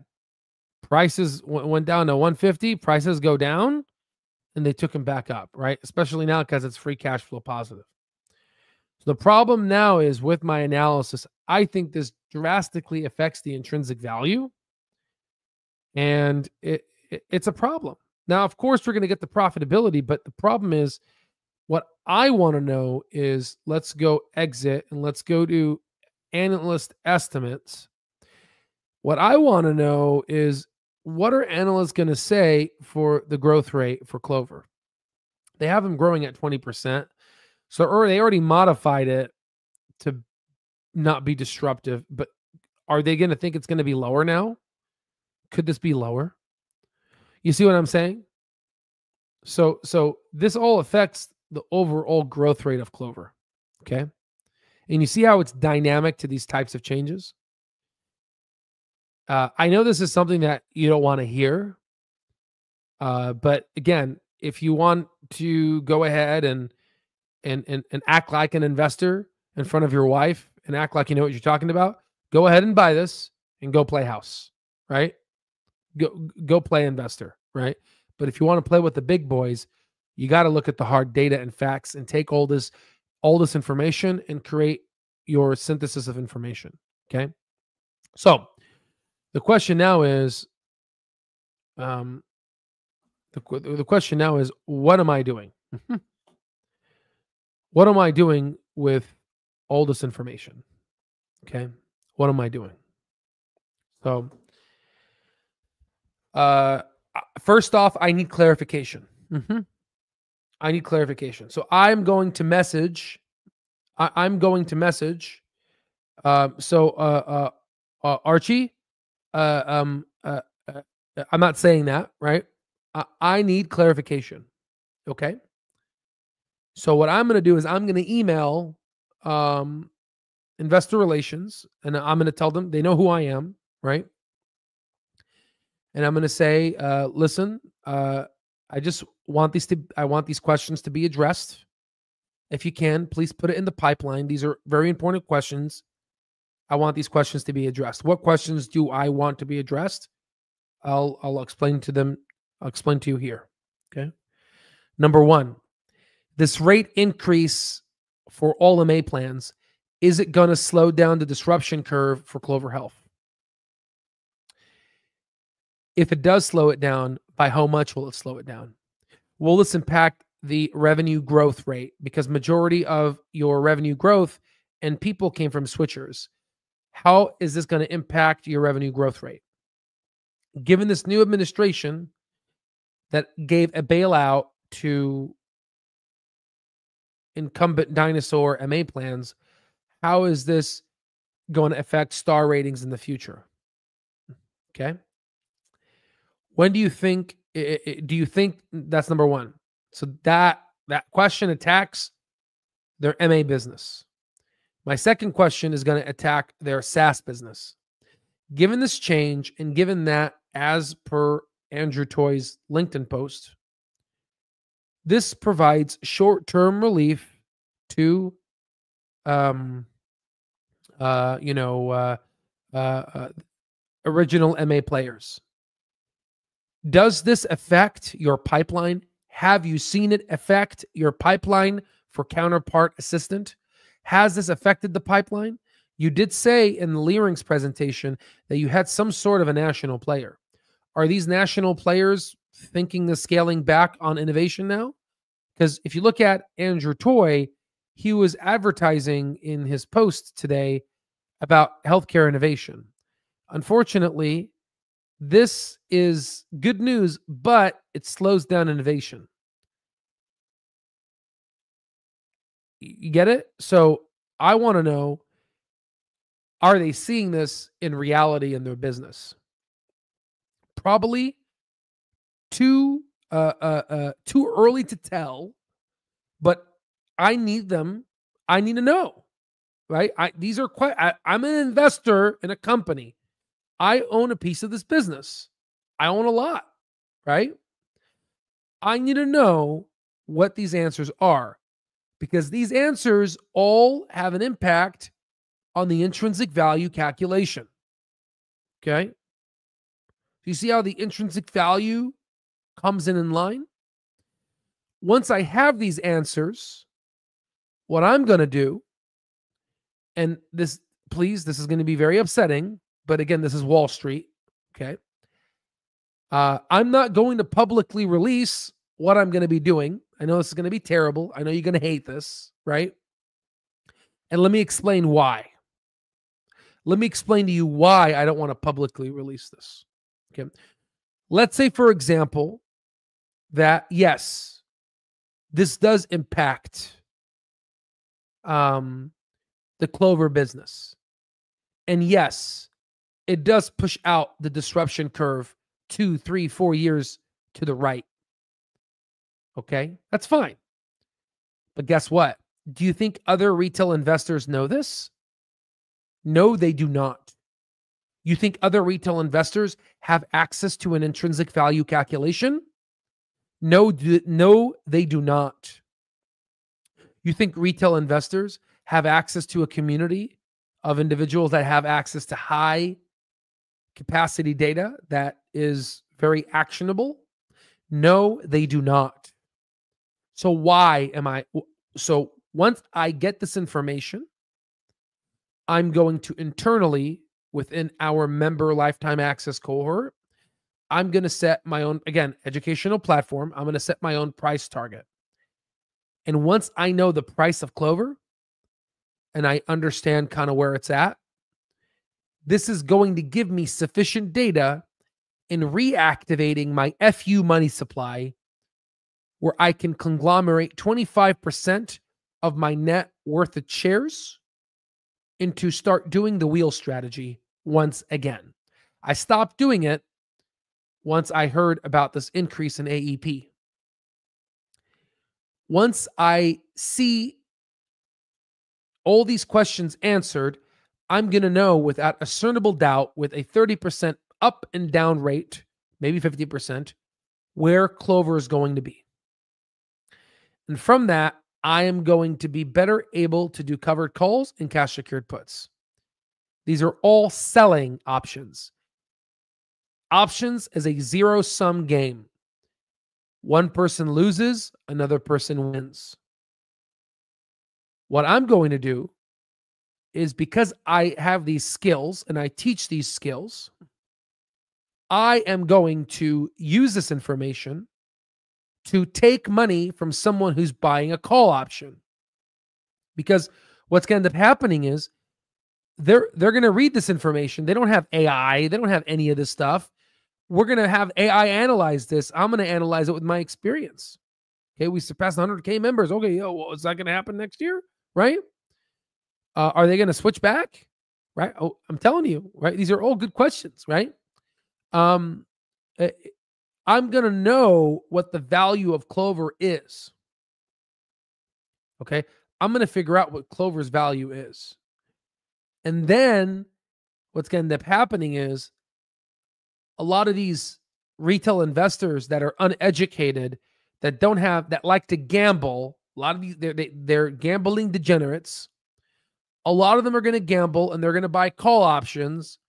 prices went down to 150, prices go down, and they took them back up, right? Especially now because it's free cash flow positive. So the problem now is, with my analysis, I think this drastically affects the intrinsic value, and it's a problem. Now, of course, we're going to get the profitability, but the problem is, what I want to know is, let's go exit and let's go to analyst estimates. What I want to know is, what are analysts going to say for the growth rate for Clover? They have them growing at 20%. So they already modified it to not be disruptive, but are they going to think it's going to be lower now? Could this be lower? You see what I'm saying? So this all affects the overall growth rate of Clover. Okay. And you see how it's dynamic to these types of changes? I know this is something that you don't want to hear. But again, if you want to go ahead and act like an investor in front of your wife and act like you know what you're talking about, go ahead and buy this and go play house, right? Go play investor, right? But if you want to play with the big boys, you got to look at the hard data and facts and take all this information and create your synthesis of information. Okay. So the question now is, the question now is, what am I doing? What am I doing with all this information? Okay. What am I doing? So, first off, I need clarification. I need clarification. So I'm going to message. Archie, I'm not saying that, right? I need clarification. Okay. So what I'm going to do is I'm going to email investor relations, and I'm going to tell them, they know who I am, right? And I'm going to say, listen, I want these questions to be addressed. If you can, please put it in the pipeline. These are very important questions. I want these questions to be addressed. What questions do I want to be addressed? I'll explain to them. I'll explain to you here. Okay. Number one, this rate increase for all MA plans, is it going to slow down the disruption curve for Clover Health? If it does slow it down, by how much will it slow it down? Will this impact the revenue growth rate? Because majority of your revenue growth and people came from switchers. How is this going to impact your revenue growth rate? Given this new administration that gave a bailout to incumbent dinosaur MA plans, how is this going to affect star ratings in the future? Okay. When do you think that's number one? So that question attacks their MA business. My second question is going to attack their SaaS business. Given this change, and given that, as per Andrew Toy's LinkedIn post, This provides short-term relief to, you know, original MA players. Does this affect your pipeline? Have you seen it affect your pipeline for Counterpart Assistant? Has this affected the pipeline? You did say in Leering's presentation that you had some sort of a national player. Are these national players thinking of scaling back on innovation now? Because if you look at Andrew Toy, he was advertising in his post today about healthcare innovation. Unfortunately, this is good news, but it slows down innovation. You get it? So I want to know, are they seeing this in reality in their business? Probably too early to tell, but I need them. I need to know, right? These are quite. I'm an investor in a company. I own a piece of this business. I own a lot, right? I need to know what these answers are, because these answers all have an impact on the intrinsic value calculation. Okay? Do you see how the intrinsic value comes in line? Once I have these answers, what I'm going to do, and this is going to be very upsetting, but again, this is Wall Street, okay? I'm not going to publicly release what I'm going to be doing. I know this is going to be terrible. I know you're going to hate this, right? And let me explain why. Let me explain to you why I don't want to publicly release this. Okay. Let's say, for example, that yes, this does impact the Clover business. And yes, it does push out the disruption curve 2, 3, 4 years to the right. Okay, that's fine. But guess what? Do you think other retail investors know this? No, they do not. You think other retail investors have access to an intrinsic value calculation? No, they do not. You think retail investors have access to a community of individuals that have access to high capacity data that is very actionable? No, they do not. So once I get this information, I'm going to internally, within our member lifetime access cohort, I'm going to set my own, again, educational platform. I'm going to set my own price target. And once I know the price of Clover and I understand kind of where it's at, this is going to give me sufficient data in reactivating my FU money supply, where I can conglomerate 25% of my net worth of shares into start doing the wheel strategy once again. I stopped doing it once I heard about this increase in AEP. Once I see all these questions answered, I'm going to know without a discernible doubt, with a 30% up and down rate, maybe 50%, where Clover is going to be. And from that, I am going to be better able to do covered calls and cash secured puts. These are all selling options. Options is a zero-sum game. One person loses, another person wins. What I'm going to do is, because I have these skills and I teach these skills, I am going to use this information to take money from someone who's buying a call option. Because what's going to end up happening is they're going to read this information. They don't have AI. They don't have any of this stuff. We're going to have AI analyze this. I'm going to analyze it with my experience. Okay, we surpassed 100K members. Okay, well, is that going to happen next year? Right? Are they going to switch back? Right? Oh, I'm telling you, right? These are all good questions, right? I'm going to know what the value of Clover is. Okay? I'm going to figure out what Clover's value is. And then what's going to end up happening is a lot of these retail investors that are uneducated, that like to gamble. A lot of these, they're gambling degenerates. A lot of them are going to gamble and they're going to buy call options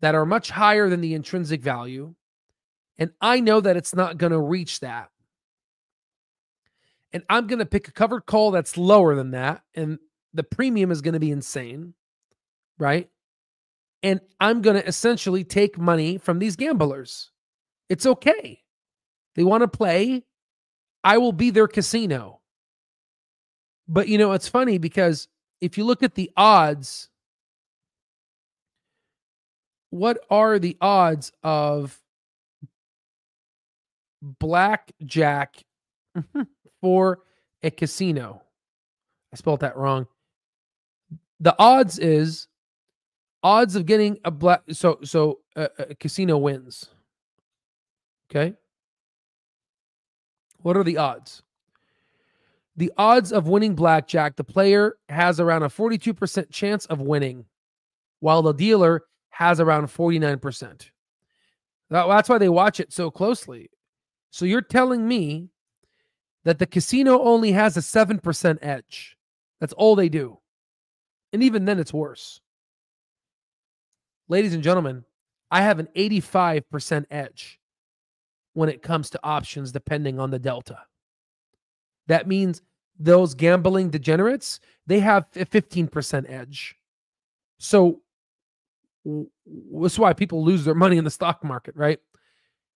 that are much higher than the intrinsic value. And I know that it's not going to reach that. And I'm going to pick a covered call that's lower than that. And the premium is going to be insane, right? And I'm going to essentially take money from these gamblers. It's okay. They want to play. I will be their casino. But, you know, it's funny because if you look at the odds, what are the odds of blackjack for a casino? I spelled that wrong. The odds of getting a a casino wins. Okay. What are the odds? The odds of winning blackjack, the player has around a 42% chance of winning, while the dealer has around 49%. That's why they watch it so closely. So you're telling me that the casino only has a 7% edge. That's all they do. And even then it's worse. Ladies and gentlemen, I have an 85% edge when it comes to options depending on the delta. That means those gambling degenerates, they have a 15% edge. So that's why people lose their money in the stock market, right?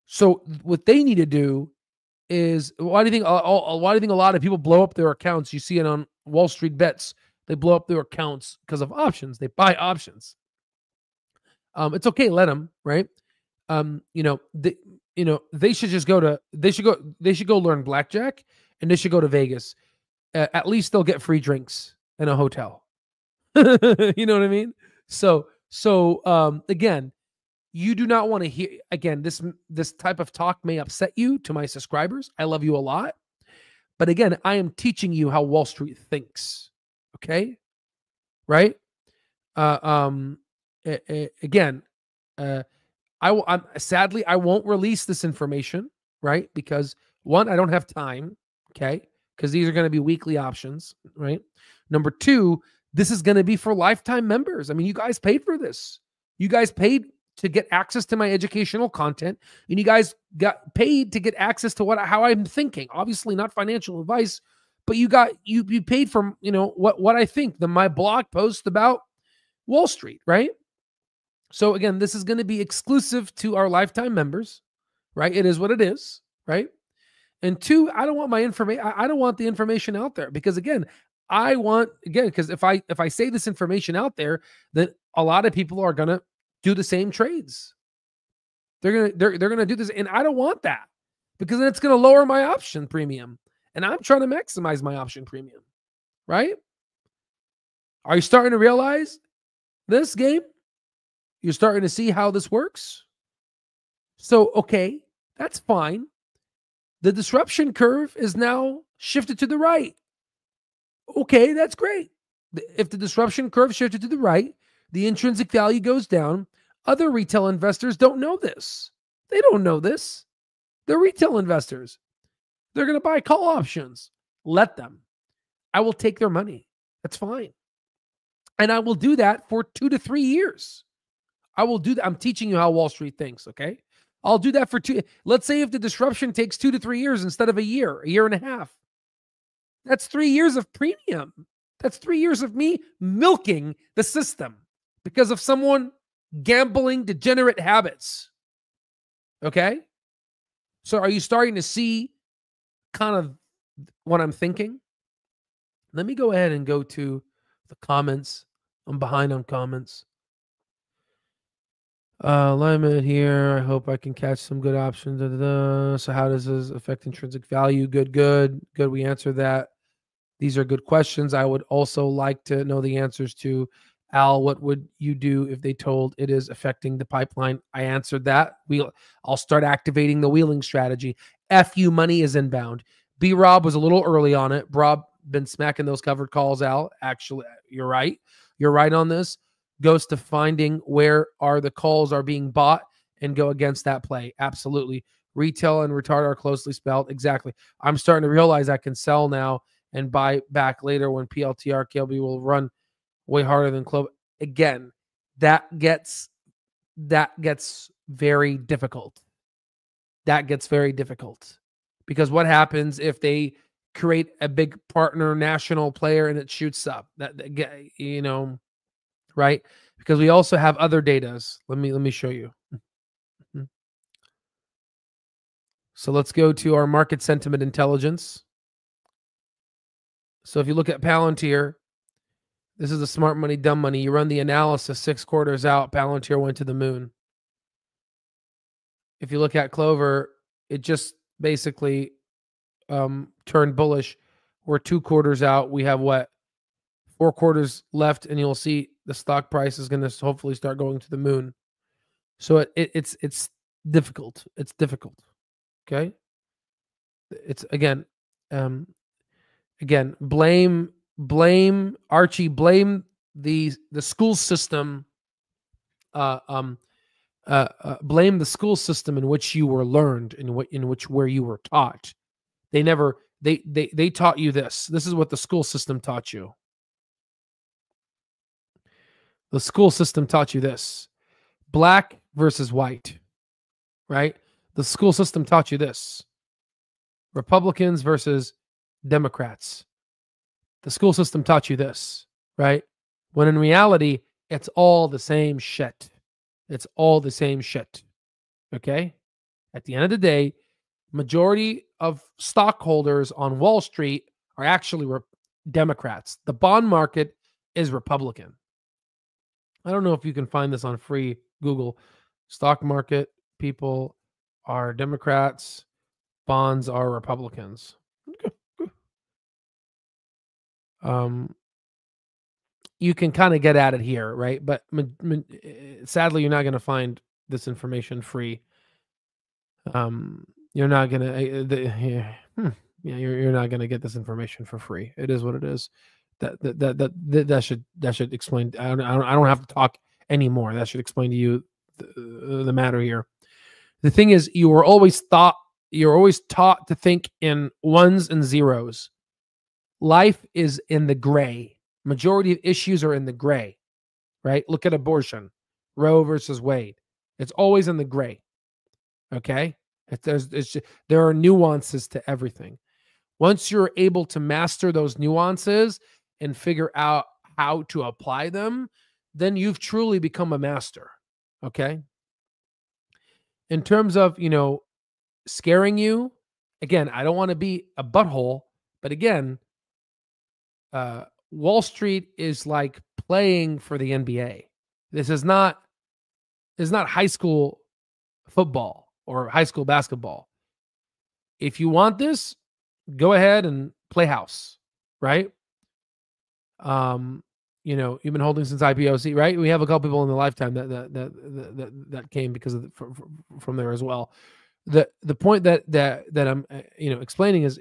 So what they need to do is, why do you think a lot of people blow up their accounts? You see it on Wall Street Bets. They blow up their accounts because of options. They buy options. It's okay, let them, right? They should just go learn blackjack, and they should go to Vegas. At least they'll get free drinks in a hotel. You know what I mean? So again, you do not want to hear, again, this type of talk may upset you, to my subscribers. I love you a lot. But again, I am teaching you how Wall Street thinks. Okay? Right? Again, sadly, I won't release this information, right? Because one, I don't have time, okay? Because these are going to be weekly options, right? Number two, this is going to be for lifetime members. I mean, you guys paid for this. You guys paid to get access to my educational content, and you guys got paid to get access to how I'm thinking. Obviously, not financial advice, but you paid for, what I think, my blog post about Wall Street, right? So again, this is going to be exclusive to our lifetime members, right? It is what it is, right? And two, I don't want my information. I don't want the information out there, because again, because if I say this information out there, then a lot of people are going to do the same trades. They're going to do this, and I don't want that, because then it's going to lower my option premium, and I'm trying to maximize my option premium, right? Are you starting to realize this game? You're starting to see how this works? So, okay, that's fine. The disruption curve is now shifted to the right. Okay, that's great. If the disruption curve shifted to the right, the intrinsic value goes down. Other retail investors don't know this. They don't know this. They're retail investors. They're going to buy call options. Let them. I will take their money. That's fine. And I will do that for 2 to 3 years. I will do that. I'm teaching you how Wall Street thinks, okay? I'll do that for 2. Let's say if the disruption takes 2 to 3 years instead of a year and a half. That's 3 years of premium. That's 3 years of me milking the system because of someone gambling degenerate habits. Okay? So are you starting to see kind of what I'm thinking? Let me go ahead and go to the comments. I'm behind on comments. Alignment here. I hope I can catch some good options. So how does this affect intrinsic value? Good. We answered that. These are good questions. I would also like to know the answers to, Al, what would you do if they told it is affecting the pipeline? I answered that. I'll start activating the wheeling strategy. FU money is inbound. B-Rob was a little early on it. Rob been smacking those covered calls, Al. Actually, you're right. You're right on this. Goes to finding where the calls are being bought and go against that play. Absolutely. Retail and retard are closely spelled. Exactly. I'm starting to realize I can sell now and buy back later when PLTR KLB will run way harder than CLOV. Again, that gets very difficult. That gets very difficult because what happens if they create a big partner national player and it shoots up? That you know, right? Because we also have other datas. Let me show you. So let's go to our market sentiment intelligence. So if you look at Palantir, this is the smart money, dumb money. You run the analysis 6 quarters out, Palantir went to the moon. If you look at Clover, it just basically turned bullish. We're 2 quarters out. We have what? 4 quarters left, and you'll see the stock price is going to hopefully start going to the moon. So it's difficult. It's difficult. Okay. It's again, blame Archie, blame the school system. Blame the school system in which you were learned, where you were taught. They taught you this. This is what the school system taught you. The school system taught you this. Black versus white, right? The school system taught you this. Republicans versus Democrats. The school system taught you this, right? When in reality, it's all the same shit. It's all the same shit. Okay? At the end of the day, majority of stockholders on Wall Street are actually Democrats. The bond market is Republican. I don't know if you can find this on free Google. Stock market people are Democrats. Bonds are Republicans. You can kind of get at it here, right? But sadly, you're not going to find this information free. You're not going to, you're not going to get this information for free. It is what it is. That should explain. I don't have to talk anymore. That should explain to you the matter here. The thing is, you're always taught to think in ones and zeros. Life is in the gray. Majority of issues are in the gray, right? Look at abortion, Roe versus Wade. It's always in the gray. Okay, there are nuances to everything. Once you're able to master those nuances and figure out how to apply them, then you've truly become a master. Okay. In terms of, scaring you, again, I don't want to be a butthole, but again, Wall Street is like playing for the NBA. This is not high school football or high school basketball. If you want this, go ahead and play house, right? You've been holding since IPOC, right? We have a couple people in the lifetime that came because of from there as well. The point that I'm explaining is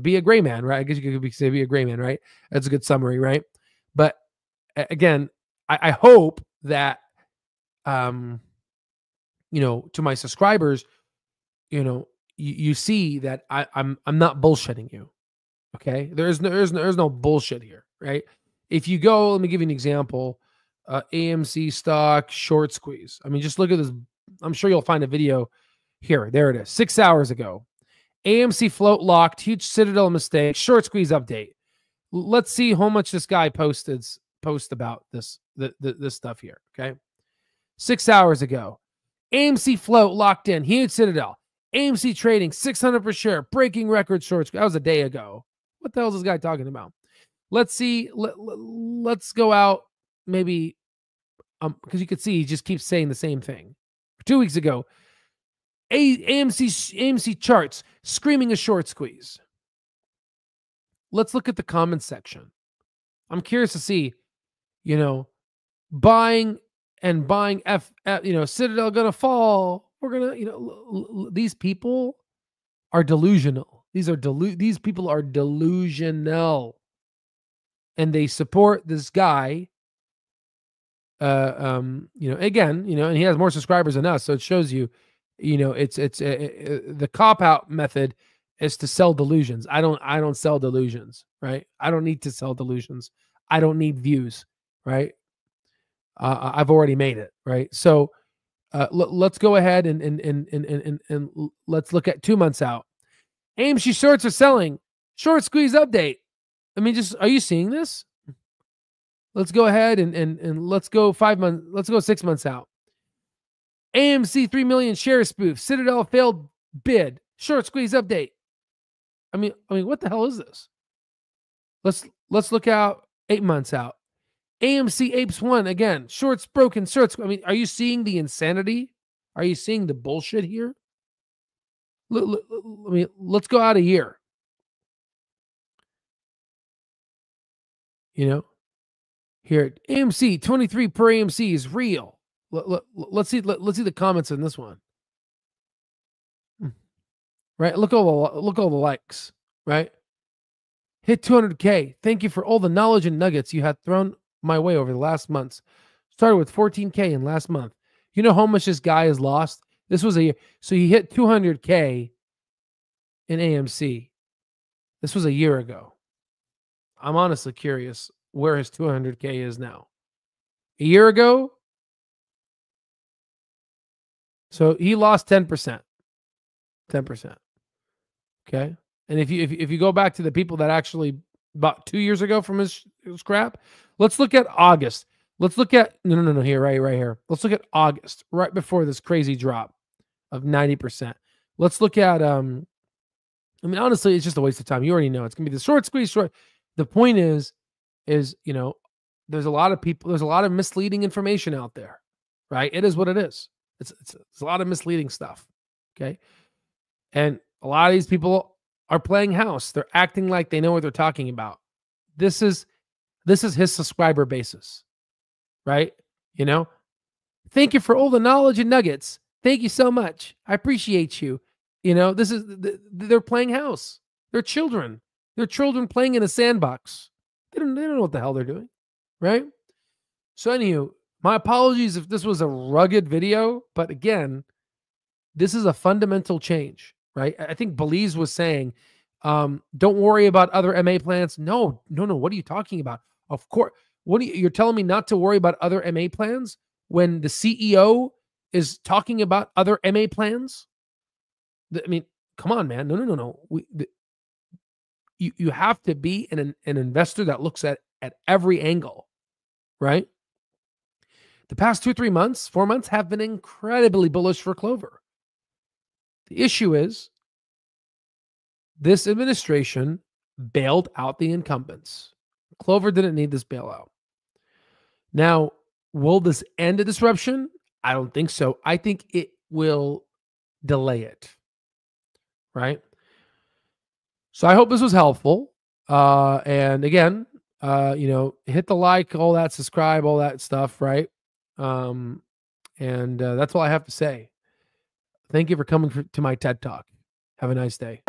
be a gray man, right? I guess you could say be a gray man, right? That's a good summary, right? But again, I hope that to my subscribers, you see that I'm not bullshitting you. Okay, there's no bullshit here, right? If you go, let me give you an example. AMC stock short squeeze. I mean, just look at this. I'm sure you'll find a video here. There it is. 6 hours ago. AMC float locked. Huge Citadel mistake. Short squeeze update. Let's see how much this guy post about this stuff here. Okay. 6 hours ago. AMC float locked in. Huge Citadel. AMC trading 600 per share. Breaking record short squeeze. That was a day ago. What the hell is this guy talking about? Let's see. Let's go out maybe because you can see he just keeps saying the same thing. 2 weeks ago, AMC charts screaming a short squeeze. Let's look at the comment section. I'm curious to see, buying Citadel gonna fall. We're gonna, these people are delusional. These people are delusional. And they support this guy. Again, and he has more subscribers than us, so it shows you You know, it's the cop out method is to sell delusions. I don't sell delusions, right? I don't need to sell delusions. I don't need views, right? I've already made it, right? So let's go ahead and let's look at 2 months out. AMC shorts are selling. Short squeeze update. I mean, just, are you seeing this? Let's go ahead and let's go 5 months. Let's go 6 months out. AMC 3 million share spoof. Citadel failed bid. Short squeeze update. I mean, what the hell is this? Let's look out 8 months out. AMC Apes 1 again. Shorts broken. Shorts. I mean, are you seeing the insanity? Are you seeing the bullshit here? I mean, let's go out a year. You know, here AMC 23 per AMC is real. Let's see the comments in this one. Right? Look all the likes, right? Hit 200K. Thank you for all the knowledge and nuggets you had thrown my way over the last months. Started with 14K in last month. You know how much this guy has lost? This was a year. So he hit 200K in AMC. This was a year ago. I'm honestly curious where his 200K is now. A year ago, so he lost 10%. 10%. Okay. And if you go back to the people that actually bought 2 years ago from his crap, let's look at August. Let's look at no here, right here. Let's look at August, right before this crazy drop of 90%. Let's look at I mean, honestly, it's just a waste of time. You already know it's gonna be the short squeeze. The point is, you know, there's a lot of people, there's a lot of misleading information out there, right? It is what it is. It's a lot of misleading stuff. Okay. And a lot of these people are playing house. They're acting like they know what they're talking about. This is his subscriber basis, right? You know, thank you for all the knowledge and nuggets. Thank you so much. I appreciate you. You know, they're playing house. They're children. They're children playing in a sandbox. They don't know what the hell they're doing, right? So anywho, my apologies if this was a rugged video, but again, this is a fundamental change, right? I think Belize was saying, don't worry about other MA plans. No. What are you talking about? Of course. You're telling me not to worry about other MA plans when the CEO is talking about other MA plans? I mean, come on, man. No. You have to be an investor that looks at every angle, right? The past 2, 3 months, 4 months have been incredibly bullish for Clover. The issue is this administration bailed out the incumbents. Clover didn't need this bailout. Now, will this end a disruption? I don't think so. I think it will delay it, right? So I hope this was helpful. And again, you know, hit the like, all that, subscribe, all that stuff, right? And that's all I have to say. Thank you for coming to my TED Talk. Have a nice day.